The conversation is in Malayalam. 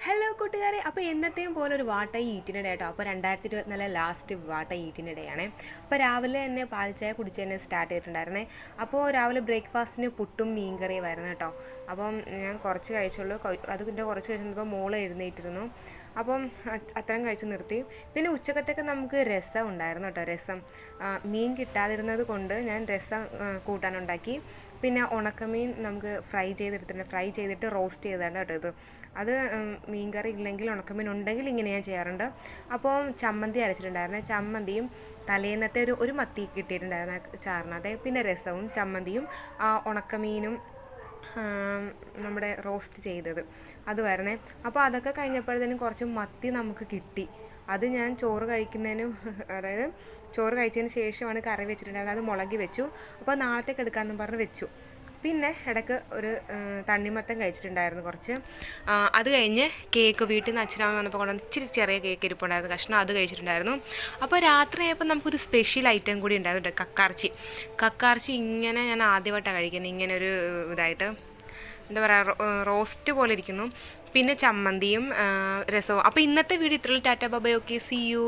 ഹലോ കൂട്ടുകാരെ, അപ്പോൾ എന്നത്തെയും പോലെ ഒരു വാട്ട ഈറ്റിനിടെ കേട്ടോ. അപ്പോൾ 2024 ലാസ്റ്റ് വാട്ട ഈറ്റിനിടെയാണ്. അപ്പോൾ രാവിലെ തന്നെ പാൽ ചായ കുടിച്ച് തന്നെ സ്റ്റാർട്ട് ചെയ്തിട്ടുണ്ടായിരുന്നേ. അപ്പോൾ രാവിലെ ബ്രേക്ക്ഫാസ്റ്റിന് പുട്ടും മീൻകറിയുമായിരുന്നു കേട്ടോ. അപ്പം ഞാൻ കുറച്ച് കഴിച്ചുള്ളൂ. അതിൻ്റെ കുറച്ച് കഴിച്ചപ്പോൾ മോള് എഴുന്നേറ്റിരുന്നു. അപ്പം അത്രയും കഴിച്ച് നിർത്തി. പിന്നെ ഉച്ചക്കത്തേക്ക് നമുക്ക് രസം ഉണ്ടായിരുന്നു കേട്ടോ. രസം മീൻ കിട്ടാതിരുന്നത് കൊണ്ട് ഞാൻ രസം കൂട്ടാനുണ്ടാക്കി. പിന്നെ ഉണക്കമീൻ നമുക്ക് ഫ്രൈ ചെയ്തെടുത്തിട്ടുണ്ട്. ഫ്രൈ ചെയ്തിട്ട് റോസ്റ്റ് ചെയ്താണ് കേട്ടോ ഇത്. അത് മീൻ കറി ഇല്ലെങ്കിൽ ഉണക്കമീൻ ഉണ്ടെങ്കിൽ ഇങ്ങനെ ഞാൻ ചെയ്യാറുണ്ട്. അപ്പോൾ ചമ്മന്തി അരച്ചിട്ടുണ്ടായിരുന്നു. ചമ്മന്തിയും തലേന്നത്തെ ഒരു മത്തി കിട്ടിയിട്ടുണ്ടായിരുന്നു ചാറിനകത്തെ. പിന്നെ രസവും ചമ്മന്തിയും ഉണക്കമീനും നമ്മുടെ റോസ്റ്റ് ചെയ്തത് അതുമായിരുന്നേ. അപ്പോൾ അതൊക്കെ കഴിഞ്ഞപ്പോഴത്തേനും കുറച്ച് മത്തി നമുക്ക് കിട്ടി. അത് ഞാൻ ചോറ് കഴിക്കുന്നതിനും അതായത് ചോറ് കഴിച്ചതിന് ശേഷമാണ് കറി വെച്ചിട്ടുണ്ടായിരുന്നത്. അത് മുളകി വെച്ചു. അപ്പോൾ നാളത്തേക്ക് എടുക്കാമെന്നും പറഞ്ഞ് വെച്ചു. പിന്നെ ഇടയ്ക്ക് ഒരു തണ്ണിമത്തൻ കഴിച്ചിട്ടുണ്ടായിരുന്നു കുറച്ച്. അത് കഴിഞ്ഞ് കേക്ക് വീട്ടിൽ നിന്ന് അച്ഛനമ്മ വന്നപ്പോൾ കൊണ്ടുവന്ന് ഇച്ചിരി ചെറിയ കേക്ക് ഇരിപ്പുണ്ടായിരുന്നു, കഷ്ണം അത് കഴിച്ചിട്ടുണ്ടായിരുന്നു. അപ്പോൾ രാത്രിയായപ്പോൾ നമുക്കൊരു സ്പെഷ്യൽ ഐറ്റം കൂടി ഉണ്ടായിരുന്നു, കക്കാർച്ചി. കക്കാർച്ചി ഇങ്ങനെ ഞാൻ ആദ്യമായിട്ടാണ് കഴിക്കുന്നത്, ഇങ്ങനെ ഒരു ഇതായിട്ട് എന്താ പറയുക, റോസ്റ്റ് പോലെ ഇരിക്കുന്നു. പിന്നെ ചമ്മന്തിയും രസവും. അപ്പോൾ ഇന്നത്തെ വീഡിയോ ഇത്രയുള്ള. Tata bye, okay, see U.